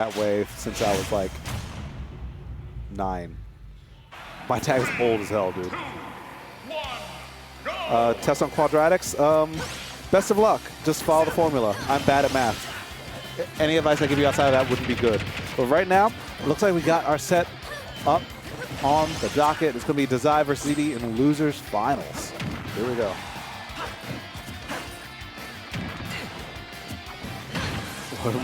that way since I was like 9. My tag is old as hell, dude. Test on quadratics. Best of luck. Just follow the formula. I'm bad at math. Any advice I give you outside of that wouldn't be good. But right now, it looks like we got our set up on the docket. It's going to be Dazai versus ZD in losers finals. Here we go.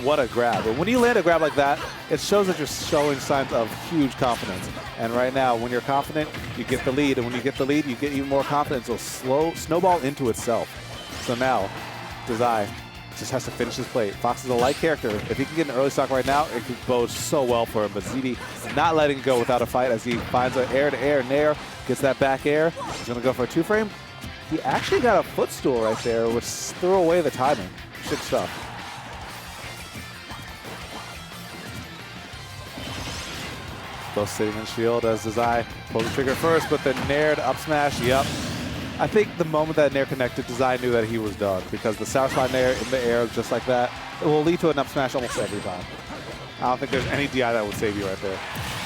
What a grab. But when you land a grab like that, it shows that you're showing signs of huge confidence. And right now, when you're confident, you get the lead. And when you get the lead, you get even more confidence. It'll snowball into itself. So now, Dazai just has to finish his plate. Fox is a light character. If he can get an early stock right now, it could bode so well for him. But ZD not letting it go without a fight as he finds an air-to-air nair, gets that back air. He's going to go for a 2-frame. He actually got a footstool right there, which threw away the timing. Sick stuff. Both sitting in shield as Dazai pulls the trigger first, but the nair to up smash, yep. I think the moment that nair connected, Dazai knew that he was done because the sour spot nair in the air just like that, it will lead to an up smash almost every time. I don't think there's any DI that would save you right there.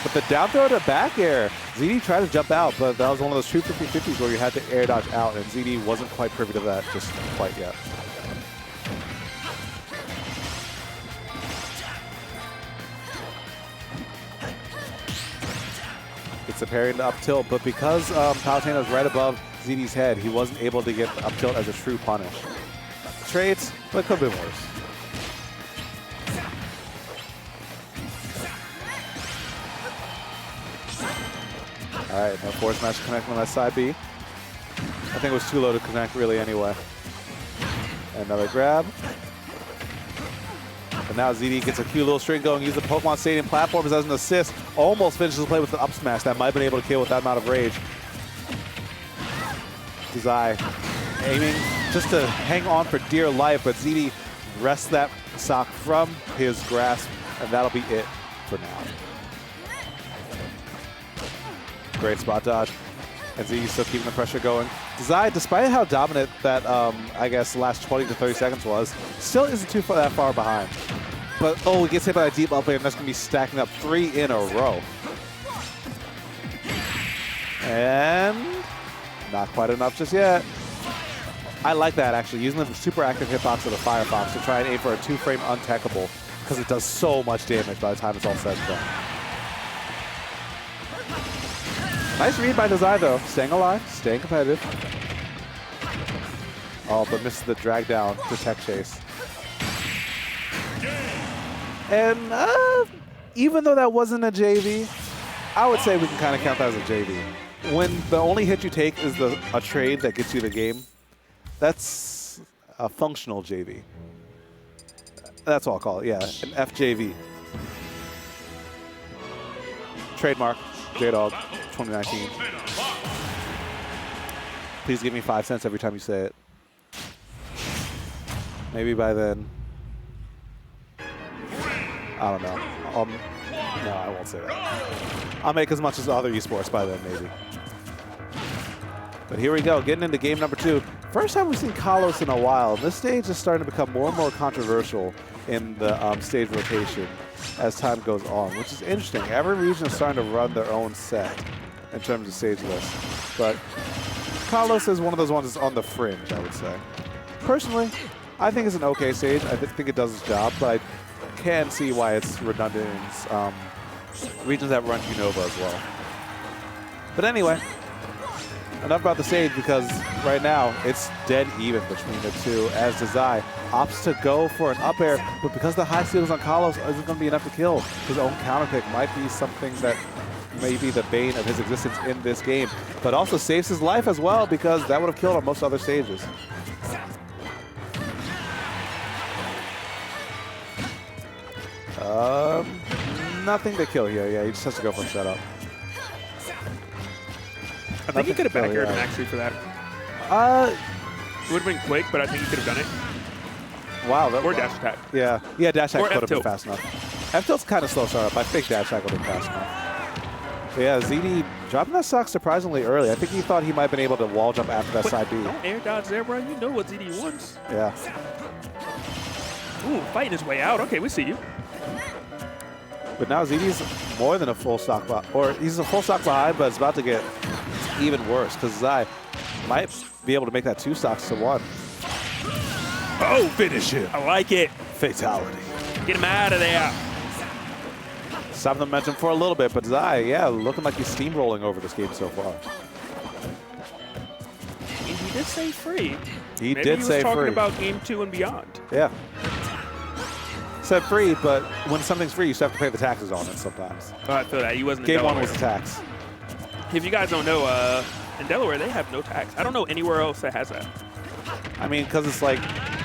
But the down throw to back air, ZD tried to jump out, but that was one of those true 50-50s where you had to air dodge out, and ZD wasn't quite privy to that just quite yet. It's the parry into up tilt, but because Palutena was right above ZD's head, he wasn't able to get the up tilt as a true punish. Trades, but it could have been worse. All right, no forward smash connect on that side B. I think it was too low to connect really anyway. Another grab. But now ZD gets a cute little string going, use the Pokemon Stadium platforms as an assist. Almost finishes the play with the up smash. That might have been able to kill with that amount of rage. Dazai aiming just to hang on for dear life, but ZD wrests that sock from his grasp, and that'll be it for now. Great spot dodge. And ZD still keeping the pressure going. Dazai, despite how dominant that, I guess, last 20 to 30 seconds was, still isn't that far behind. But, oh, he gets hit by a deep up air, and that's going to be stacking up 3 in a row. And not quite enough just yet. I like that, actually, using the super active hitbox of the Firefox to try and aim for a 2-frame untechable, because it does so much damage by the time it's all said and done. Nice read by Dazai, though. Staying alive, staying competitive. Oh, but misses the drag down to tech chase. And even though that wasn't a JV, I would say we can kind of count that as a JV. When the only hit you take is a trade that gets you the game, that's a functional JV. That's what I'll call it, yeah, an FJV. Trademark, J-Dog. 2019. Please give me 5 cents every time you say it. Maybe by then. I don't know. No, I won't say that. I'll make as much as other esports by then, maybe. But here we go, getting into game number 2. First time we've seen Kalos in a while. This stage is starting to become more and more controversial in the stage rotation as time goes on, which is interesting. Every region is starting to run their own set in terms of stage list. But Kalos is one of those ones that's on the fringe, I would say. Personally, I think it's an okay stage. I think it does its job, but I can see why it's redundant in regions that run Unova as well. But anyway, enough about the stage, because right now it's dead even between the two as Dazai opts to go for an up air, but because the high ceilings on Kalos isn't going to be enough to kill, his own counter pick might be something that may be the bane of his existence in this game, but also saves his life as well, because that would have killed on most other stages. Nothing to kill here. Yeah, he just has to go for a setup. I think he could have back aired him actually for that. It would have been quick, but I think he could have done it. Wow. Or dash attack. Yeah, dash attack could have been fast enough. F-tilt's kind of slow startup. I think dash attack would have been fast enough. But yeah, ZD dropping that stock surprisingly early. I think he thought he might have been able to wall jump after that side B. Don't air dodge there, bro. You know what ZD wants. Yeah. Ooh, fighting his way out. Okay, we see you. But now ZD's more than a full stock behind, or he's a full stock behind, but it's about to get even worse because Dazai might be able to make that 2 stocks to 1. Oh, finish him. I like it. Fatality. Get him out of there. Stop the momentum for a little bit, but Dazai, yeah, looking like he's steamrolling over this game so far. And he did say free. He Maybe did say free. he was talking about game 2 and beyond. Yeah. Said free, but when something's free, you still have to pay the taxes on it sometimes. Oh, I feel that. He wasn't Game in Delaware. 1 was the tax. If you guys don't know, in Delaware, they have no tax. I don't know anywhere else that has that. I mean, because it's like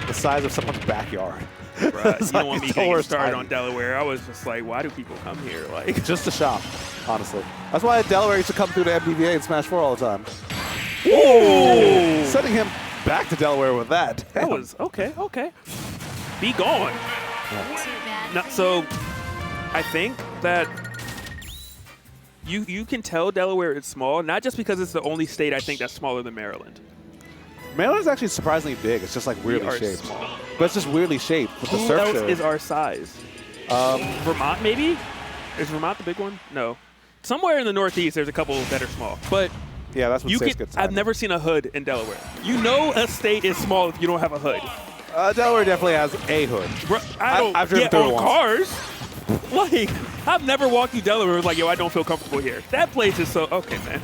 the size of someone's backyard. Right. You don't want me getting started tiny. on Delaware. I was just like, why do people come here? Like, Just to shop, honestly. That's why Delaware used to come through to MDVA and Smash 4 all the time. Ooh! Sending him back to Delaware with that. That was, okay. Be gone. Yeah. No, so I think that you can tell Delaware is small, not just because it's the only state I think that's smaller than Maryland. Maryland's actually surprisingly big. It's just like weirdly shaped. Small. But it's just weirdly shaped with the Who surf else show. is our size? Vermont, maybe? Is Vermont the big one? No. Somewhere in the Northeast, there's a couple that are small. But Yeah, that's what you states can, get I've never seen a hood in Delaware. You know a state is small if you don't have a hood. Delaware definitely has a hood. Bro, I've driven through it on once. cars. Like, I've never walked through Delaware and was like, yo, I don't feel comfortable here. That place is so, okay, man.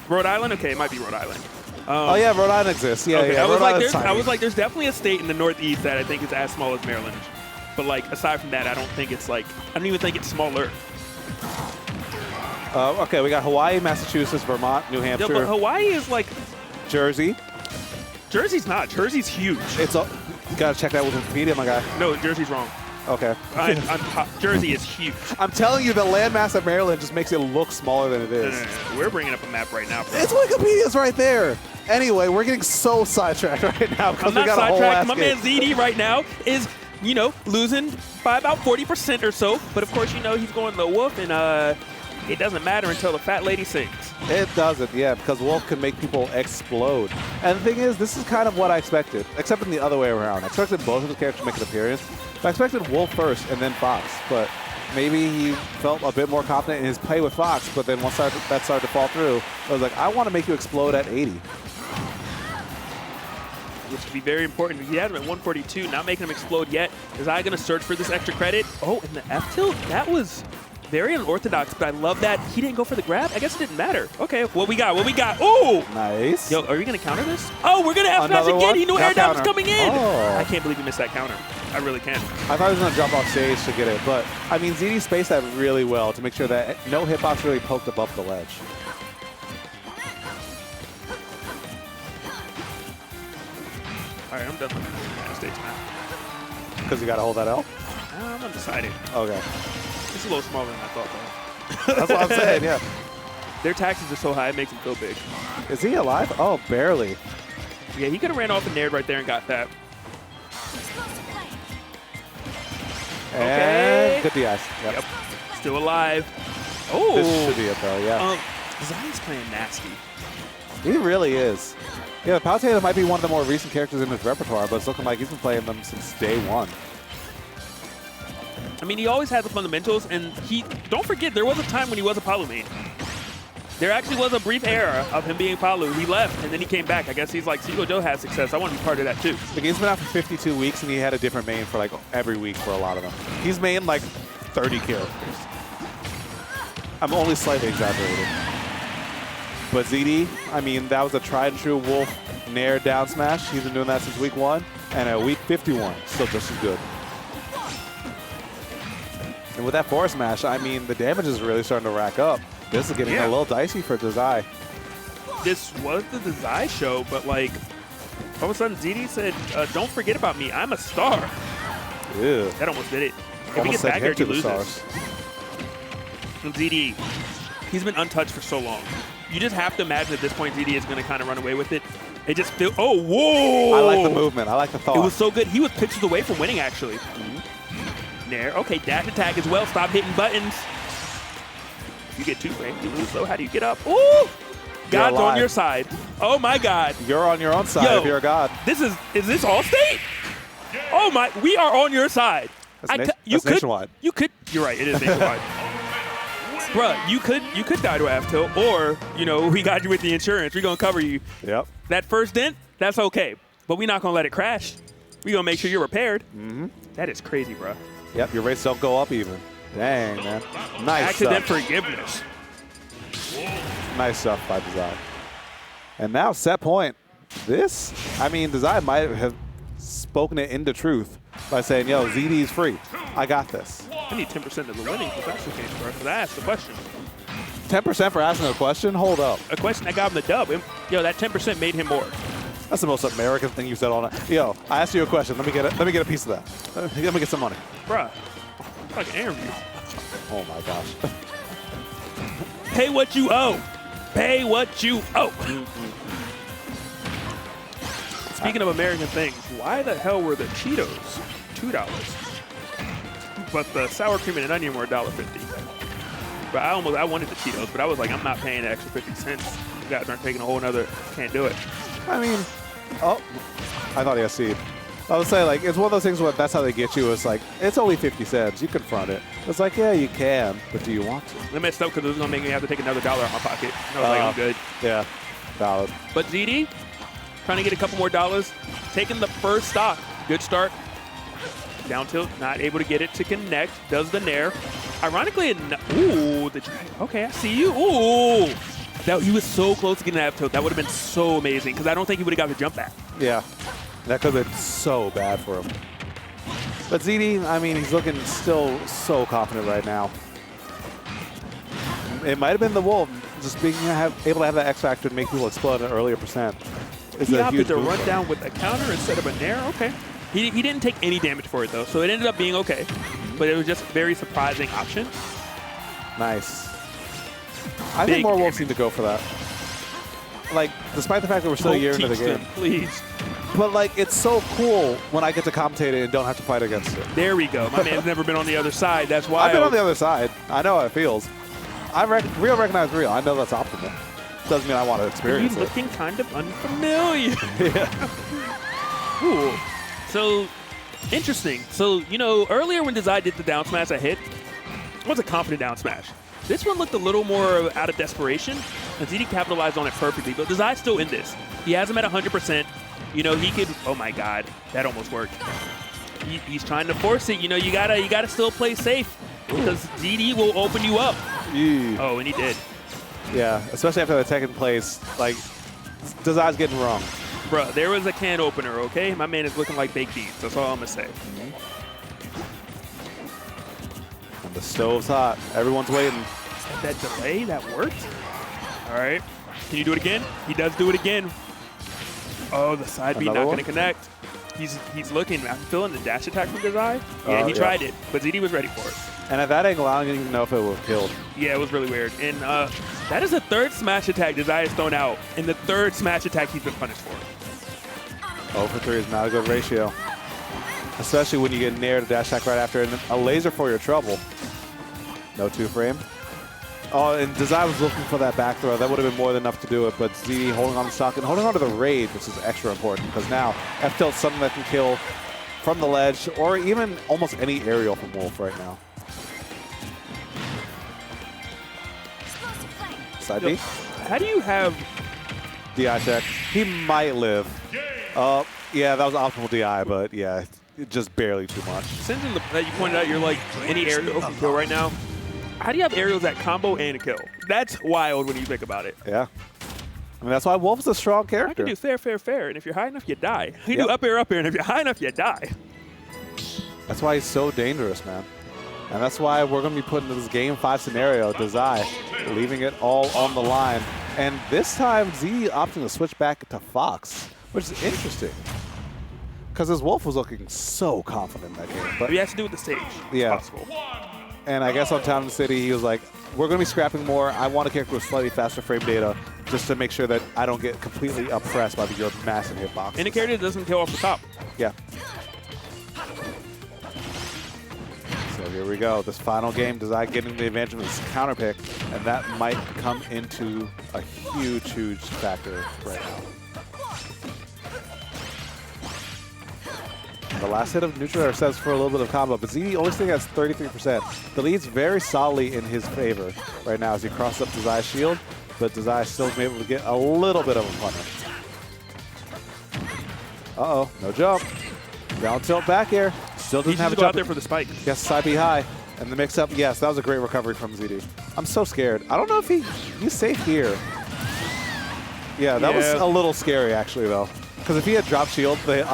Rhode Island? Okay, it might be Rhode Island. Oh, yeah, Rhode Island exists. Yeah, Okay, yeah. I was like, there's definitely a state in the Northeast that I think is as small as Maryland. But, like, aside from that, I don't even think it's smaller. Okay, we got Hawaii, Massachusetts, Vermont, New Hampshire, Yeah, but Hawaii is like, Jersey. Jersey's not. Jersey's huge. It's a, you gotta check that with Wikipedia, my guy. No, Jersey's wrong. Okay. Jersey is huge. I'm telling you, the landmass of Maryland just makes it look smaller than it is. No. We're bringing up a map right now. Bro. It's Wikipedia's right there. Anyway, we're getting so sidetracked right now because we got a whole ass My game. man ZD right now is, losing by about 40% or so. But, of course, he's going the Wolf, and it doesn't matter until the fat lady sings. It doesn't, yeah, because Wolf can make people explode. And the thing is, this is kind of what I expected, except in the other way around. I expected both of the characters to make an appearance. I expected Wolf first and then Fox, but maybe he felt a bit more confident in his play with Fox, but then once that started to fall through, I was like, I want to make you explode at 80. Which could be very important. He had him at 142, not making him explode yet. Is I going to search for this extra credit? Oh, and the F tilt? That was very unorthodox, but I love that he didn't go for the grab. I guess it didn't matter. Okay, what we got? Ooh! Nice. Yo, are you going to counter this? Oh, we're going to F smash again. One? He knew air down was coming in. Oh. I can't believe he missed that counter. I really can't. I thought he was going to jump off stage to get it, but I mean, ZD spaced that really well to make sure that no hitbox really poked above the ledge. All right, I'm done with the United States now. Because you got to hold that L? I'm undecided. Okay. It's a little smaller than I thought, though. That's what I'm saying, yeah. Their taxes are so high, it makes them feel big. Is he alive? Oh, barely. Yeah, he could have ran off and nared right there and got that. Okay. And good DIs. Yep. Still alive. Oh. This should be it, though, yeah. Zai's playing nasty. He really is. Yeah, Palutena might be one of the more recent characters in his repertoire, but it's looking like he's been playing them since day one. I mean, he always had the fundamentals, and don't forget, there was a time when he was a Palu main. There actually was a brief era of him being Palu. He left, and then he came back. I guess he's like, Seagull Joe has success. I want to be part of that, too. The game's been out for 52 weeks, and he had a different main for, like, every week for a lot of them. He's mained, like, 30 characters. I'm only slightly exaggerating. But ZD, I mean, that was a tried-and-true Wolf Nair down smash. He's been doing that since week 1, and at week 51, still just as good. And with that forward smash, I mean, the damage is really starting to rack up. This is getting a little dicey for Dazai. This was the Dazai show, but, like, all of a sudden, ZD said, don't forget about me. I'm a star. Ew. That almost did it. If he Almost gets said back him there, to he the loses. stars. And ZD, he's been untouched for so long. You just have to imagine at this point, ZD is going to kind of run away with it. It just feels, oh, whoa! I like the movement. I like the thought. It was so good. He was pixels away from winning, actually. Nair. Okay, dash attack as well. Stop hitting buttons. You get 2 frames, you lose, though. How do you get up? Ooh! God's on your side. Oh, my God. You're on your own side if you're a god. Is this Allstate? Oh, my. We are on your side. That's nationwide. You're right. It is nationwide. Bruh, you could die to a half tilt, or we got you with the insurance. We're gonna cover you. Yep. That first dent, that's okay, but we're not gonna let it crash. We're gonna make sure you're repaired. Mm-hmm. That is crazy, bruh. Yep. Your rates don't go up even. Dang, man. Nice Accident stuff. forgiveness. Nice stuff by Dazai. And now set point. This, I mean, Dazai might have spoken it into truth by saying, yo, ZD's free. I got this. I need 10% of the winnings if that's the case, bro. Because I asked the question. 10% for asking a question? Hold up. A question that got him the dub. Yo, that 10% made him more. That's the most American thing you've said all night. Yo, I asked you a question. Let me get a piece of that. Let me get some money. Bruh, it's like an interview. Oh my gosh. Pay what you owe. Pay what you owe. Speaking of American things, why the hell were the Cheetos $2? But the sour cream and onion were $1.50. But I wanted the Cheetos, but I was like, I'm not paying the extra 50 cents. You guys aren't taking a whole nother, can't do it. I mean, I thought he had seed. I would say, like, it's one of those things where that's how they get you. It's like, it's only 50 cents. You confront it. It's like, yeah, you can, but do you want to? I messed up because it was going to make me have to take another $1 out of my pocket. And I was like, I'm good. Yeah, valid. But ZD, trying to get a couple more dollars, taking the first stock. Good start. Down tilt, not able to get it to connect. Does the nair. Ironically, okay, I see you. Ooh. He was so close to getting that up tilt. That would have been so amazing because I don't think he would have got the jump back. Yeah, that could have been so bad for him. But ZD, I mean, he's looking still so confident right now. It might have been the Wolf just being able to have that X factor and make people explode at an earlier percent. He opted to run down with a counter instead of a nair. Okay. He didn't take any damage for it, though, so it ended up being okay. But it was just a very surprising option. Nice. I think more Wolves need to go for that. Like, despite the fact that we're still a year into the game. Please. But, like, it's so cool when I get to commentate it and don't have to fight against it. There we go. My man's never been on the other side. That's why. I've been on the other side. I know how it feels. Real recognize real. I know that's optimal. Doesn't mean I want to experience it. You're looking kind of unfamiliar. Yeah. Cool. So, interesting. So, earlier when Dazai did the down smash I hit, it was a confident down smash. This one looked a little more out of desperation, and ZD capitalized on it perfectly. But Dazai's still in this. He has him at 100%. He could. Oh my God, that almost worked. He's trying to force it. You gotta still play safe because ZD will open you up. Yeah. Oh, and he did. Yeah, especially after the second place. Like, Dazai's getting wrong. Bruh, there was a can opener, okay? My man is looking like baked beans. That's all I'm going to say. And the stove's hot. Everyone's waiting. That delay, that worked? All right. Can you do it again? He does do it again. Oh, the side B not going to connect. He's looking. I'm feeling the dash attack from Dazai. Yeah, he tried it, but ZD was ready for it. And at that angle, I don't even know if it would have killed. Yeah, it was really weird. And that is the third smash attack Dazai has thrown out, and the third smash attack he's been punished for. 0 for 3 is not a good ratio. Especially when you get nair to dash attack right after, and a laser for your trouble. No 2-frame. Oh, and Dazai was looking for that back throw. That would have been more than enough to do it, but ZD holding on the stock and holding on to the rage, which is extra important, because now F tilt's something that can kill from the ledge, or even almost any aerial from Wolf right now. Side B. How do you have DI check? He might live. Yeah, that was optimal DI, but yeah, just barely too much. Since that you pointed out, you're like any aerial can kill right now. How do you have aerials that combo and a kill? That's wild when you think about it. Yeah. I mean, that's why Wolf's a strong character. I can do fair, fair, fair, and if you're high enough, you die. You do up air, and if you're high enough, you die. That's why he's so dangerous, man. And that's why we're going to be putting this Game 5 scenario, Dazai, leaving it all on the line. And this time, Z opting to switch back to Fox, which is interesting. Because his Wolf was looking so confident in that game. But he has to do with the stage. Yeah. Possible. And I guess on Town and City, he was like, we're going to be scrapping more. I want a character with slightly faster frame data just to make sure that I don't get completely oppressed by your massive hitbox. And a character that doesn't kill off the top. Yeah. So here we go. This final game, Dazai getting the advantage of his counter pick, and that might come into a huge, huge factor right now. The last hit of neutral air says for a little bit of combo, but ZD only still has 33%. The lead's very solidly in his favor right now as he crosses up Dazai's shield, but Dazai still able to get a little bit of a punish. Uh-oh, no jump. Down tilt back air. Still doesn't have a go jump. out there for the spike. Yes, side B high. And the mix-up, yes, that was a great recovery from ZD. I'm so scared. I don't know if he's safe here. Yeah, that was a little scary, actually, though. Because if he had dropped shield, the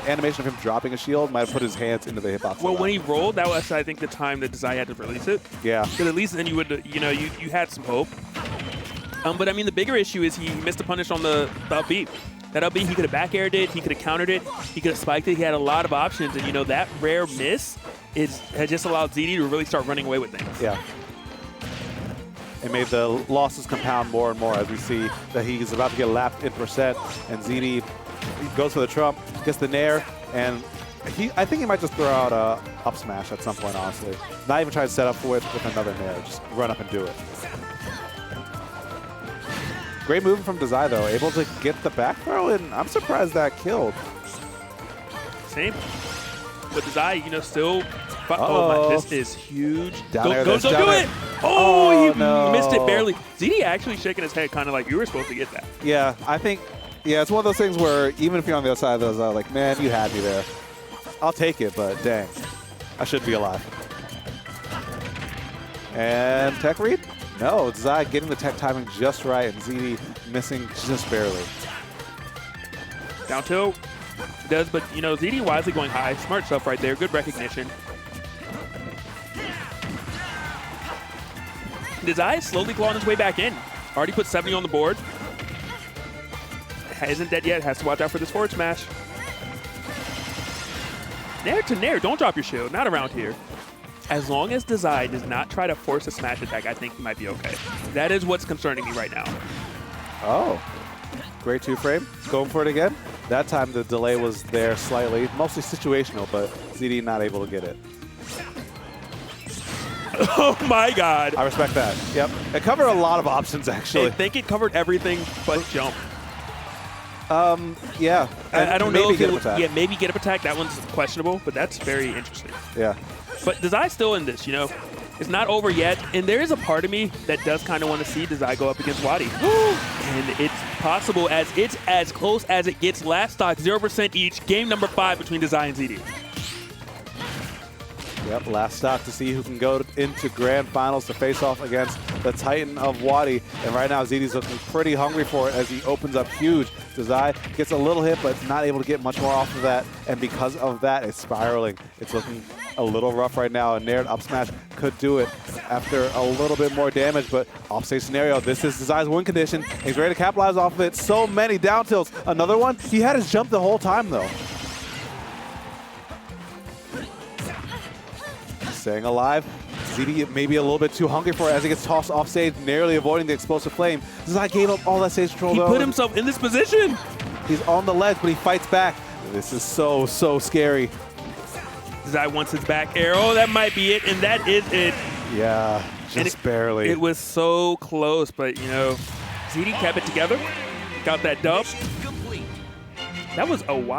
animation of him dropping a shield might have put his hands into the hitbox. Well, when he rolled, that was, I think, the time that Dazai had to release it. Yeah. Because at least then you would, you know, you had some hope. But, I mean, the bigger issue is he missed a punish on the up B. That up B, he could have back aired it, he could have countered it, he could have spiked it. He had a lot of options, and, you know, that rare miss has just allowed ZD to really start running away with things. Yeah. It made the losses compound more and more as we see that he's about to get lapped in percent, and ZD goes for the trump, gets the nair, and I think he might just throw out a up smash at some point, honestly. Not even try to set up for it with another nair, just run up and do it. Great movement from Dazai, though, able to get the back throw, and I'm surprised that killed. Same. But Dazai, you know, still. Oh, my, this is huge. Down air, go do it! Oh, he missed it barely. ZD actually shaking his head, kind of like you were supposed to get that. Yeah, I think, yeah, it's one of those things where even if you're on the other side of those, like, man, you had me there. I'll take it, but dang, I should be alive. And tech read? No, Dazai getting the tech timing just right, and ZD missing just barely. Down tilt does, but you know, ZD wisely going high. Smart stuff right there. Good recognition. Dazai slowly clawing his way back in. Already put 70 on the board. Isn't dead yet. Has to watch out for this forward smash. Nair to nair. Don't drop your shield. Not around here. As long as Dazai does not try to force a smash attack, I think he might be okay. That is what's concerning me right now. Oh, great two-frame. Going for it again. That time the delay was there slightly, mostly situational, but ZD not able to get it. Oh my God. I respect that. Yep. It covered a lot of options, actually. I think it covered everything but jump. Yeah. I don't know if it would, maybe get up attack. That one's questionable, but that's very interesting. Yeah. But Dazai's still in this, you know. It's not over yet, and there is a part of me that does kind of want to see Dazai go up against Wadi. And it's possible as it's as close as it gets. Last stock, 0% each. Game number 5 between Dazai and ZD. Yep, last stock to see who can go into grand finals to face off against the Titan of Wadi. And right now, ZD's looking pretty hungry for it as he opens up huge. Dazai gets a little hit, but not able to get much more off of that. And because of that, it's spiraling. It's looking a little rough right now. A nair up smash could do it after a little bit more damage, but offstage scenario. This is Dazai's win condition. He's ready to capitalize off of it. So many down tilts. Another one. He had his jump the whole time, though. Staying alive. ZD maybe a little bit too hungry for it as he gets tossed off stage, narrowly avoiding the explosive flame. Dazai gave up all that stage control, though. He put himself in this position. He's on the ledge, but he fights back. This is so, so scary. Dazai wants his back air. Oh, that might be it, and that is it. Yeah, just barely. It was so close, but, you know, ZD kept it together. Got that dub. That was a wild.